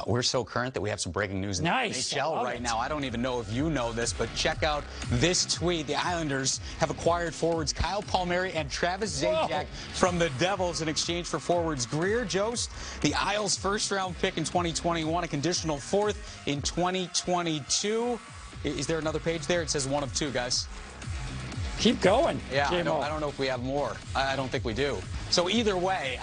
We're so current that we have some breaking news in the NHL right now. I don't even know if you know this, but check out this tweet. The Islanders have acquired forwards Kyle Palmieri and Travis Zajac from the Devils in exchange for forwards Greer Jost, the Isles' first-round pick in 2021, a conditional fourth in 2022. Is there another page there? It says one of two, guys. Keep going. Yeah, I don't know if we have more. I don't think we do. So either way,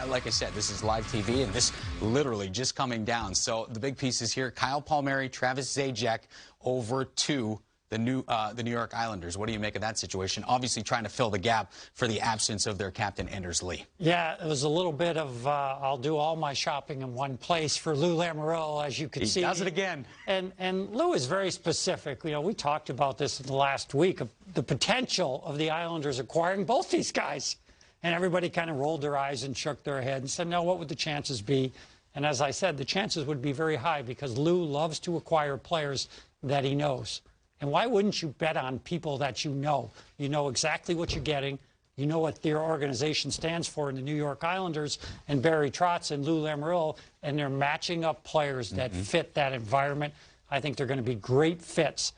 like I said, this is live TV, and this literally just coming down. So the big pieces here: Kyle Palmieri, Travis Zajac over to the New York Islanders. What do you make of that situation? Obviously trying to fill the gap for the absence of their captain, Anders Lee. Yeah, it was a little bit of I'll do all my shopping in one place for Lou Lamoriello, as you can see. He does it again. And Lou is very specific. You know, we talked about this in the last week, the potential of the Islanders acquiring both these guys. And everybody kind of rolled their eyes and shook their head and said, no, what would the chances be? And as I said, the chances would be very high because Lou loves to acquire players that he knows. And why wouldn't you bet on people that you know? You know exactly what you're getting. You know what their organization stands for in the New York Islanders and Barry Trotz and Lou Lamoriello, and they're matching up players that fit that environment. I think they're going to be great fits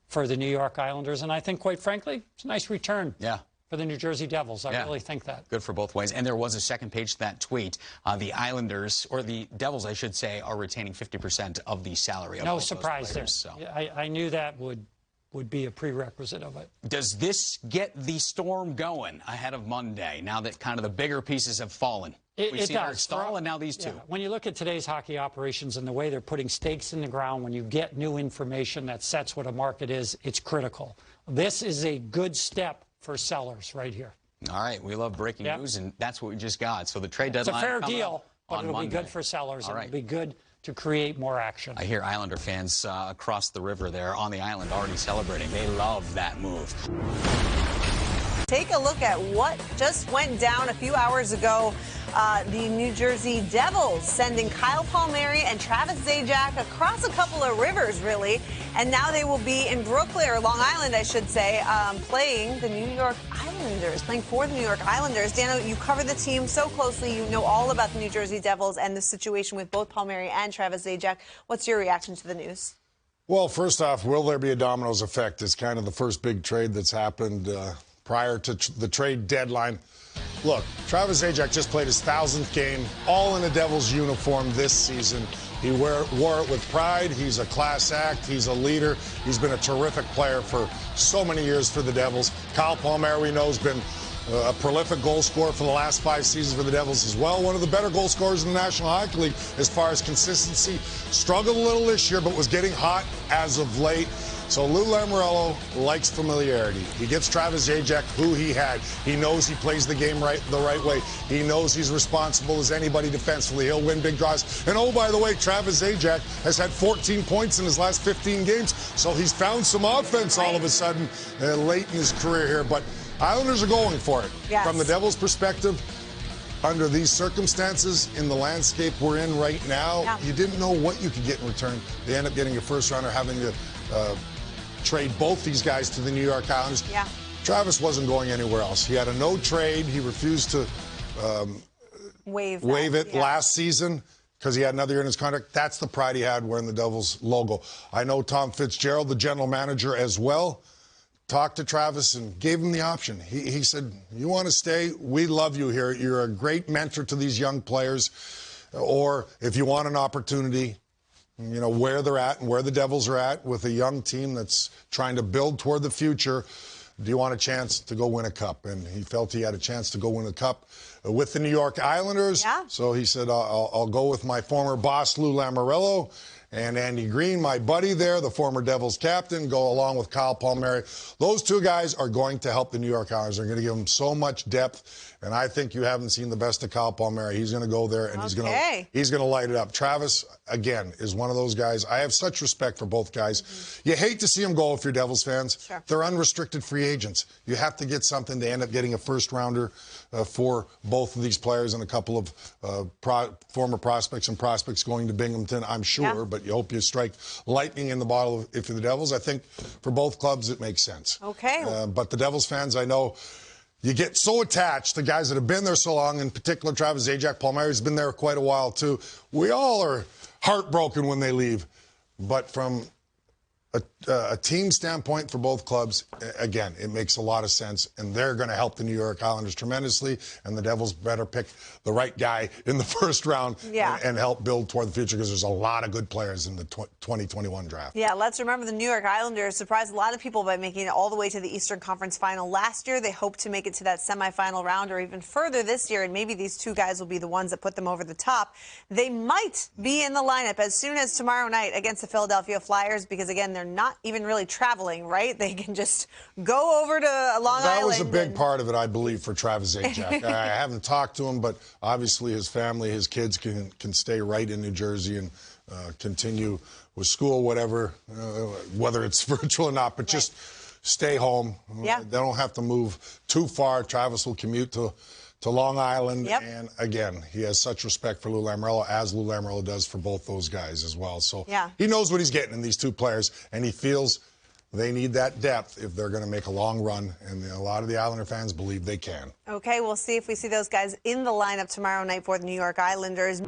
for the New York Islanders. And I think, quite frankly, it's a nice return. Yeah. For the New Jersey Devils. I really think that. Good for both ways. And there was a second page to that tweet. The Islanders, or the Devils, I should say, are retaining 50% of the salary of no surprise there. So. I knew that would be a prerequisite of it. Does this get the Storm going ahead of Monday, now that kind of the bigger pieces have fallen? We've seen Eric Staal and now these two. When you look at today's hockey operations and the way they're putting stakes in the ground, when you get new information that sets what a market is, it's critical. This is a good step for sellers right here. All right, we love breaking news, and that's what we just got. So the trade deadline. It's a fair deal, but it'll Monday. be good for sellers. It'll be good to create more action. I hear Islander fans across the river there on the island already celebrating. They love that move. Take a look at what just went down a few hours ago. The New Jersey Devils sending Kyle Palmieri and Travis Zajac across a couple of rivers, really. And now they will be in Brooklyn, or Long Island, I should say, playing the New York Islanders, playing for the New York Islanders. Dano, you cover the team so closely. You know all about the New Jersey Devils and the situation with both Palmieri and Travis Zajac. What's your reaction to the news? Well, first off, will there be a dominoes effect? It's kind of the first big trade that's happened prior to the trade deadline. Look, Travis Zajac just played his 1000th game, all in a Devils uniform this season. He wore it with pride. He's a class act. He's a leader. He's been a terrific player for so many years for the Devils. Kyle Palmieri, we know, has been a prolific goal scorer for the last 5 seasons for the Devils as well. One of the better goal scorers in the National Hockey League as far as consistency. Struggled a little this year, but was getting hot as of late. So Lou Lamoriello likes familiarity. He gets Travis Zajac, who he had. He knows he plays the game the right way. He knows he's responsible as anybody defensively. He'll win big draws. And oh, by the way, Travis Zajac has had 14 points in his last 15 games. So he's found some offense all of a sudden late in his career here. But Islanders are going for it. Yes. From the Devils' perspective, under these circumstances in the landscape we're in right now, you didn't know what you could get in return. They end up getting a first rounder, having to trade both these guys to the New York Islanders. Yeah. Travis wasn't going anywhere else. He had a no trade. He refused to waive it last season because he had another year in his contract. That's the pride he had wearing the Devils logo. I know Tom Fitzgerald, the general manager, as well, talked to Travis and gave him the option. He said, you want to stay? We love you here. You're a great mentor to these young players. Or if you want an opportunity, you know, where they're at and where the Devils are at with a young team that's trying to build toward the future, do you want a chance to go win a cup? And he felt he had a chance to go win a cup with the New York Islanders. Yeah. So he said, I'll go with my former boss, Lou Lamoriello, and Andy Green, my buddy there, the former Devils captain, go along with Kyle Palmieri. Those two guys are going to help the New York Islanders. They're going to give them so much depth, and I think you haven't seen the best of Kyle Palmieri. He's going to go there, and he's going to light it up. Travis, again, is one of those guys. I have such respect for both guys. You hate to see them go if you're Devils fans. Sure. They're unrestricted free agents. You have to get something to end up getting a first-rounder for both of these players and a couple of former prospects and prospects going to Binghamton, I'm sure, but you hope you strike lightning in the bottle if you're the Devils. I think for both clubs it makes sense. Okay. But the Devils fans, I know, you get so attached to guys that have been there so long, in particular Travis Zajac. Palmieri's been there quite a while, too. We all are heartbroken when they leave. But from a team standpoint for both clubs, again, it makes a lot of sense, and they're going to help the New York Islanders tremendously, and the Devils better pick the right guy in the first round and help build toward the future, because there's a lot of good players in the 2021 draft. Yeah, let's remember the New York Islanders surprised a lot of people by making it all the way to the Eastern Conference Final last year. They hope to make it to that semifinal round or even further this year, and maybe these two guys will be the ones that put them over the top. They might be in the lineup as soon as tomorrow night against the Philadelphia Flyers, because, again, they're not even really traveling, right? They can just go over to Long Island. That was a big part of it, I believe, for Travis Zajac. I haven't talked to him, but obviously his family, his kids can stay right in New Jersey and continue with school, whatever, whether it's virtual or not, but just stay home. Yeah. They don't have to move too far. Travis will commute to Long Island. And again, he has such respect for Lou Lamoriello, as Lou Lamoriello does for both those guys as well. So he knows what he's getting in these two players, and he feels they need that depth if they're going to make a long run, and a lot of the Islander fans believe they can. Okay, we'll see if we see those guys in the lineup tomorrow night for the New York Islanders.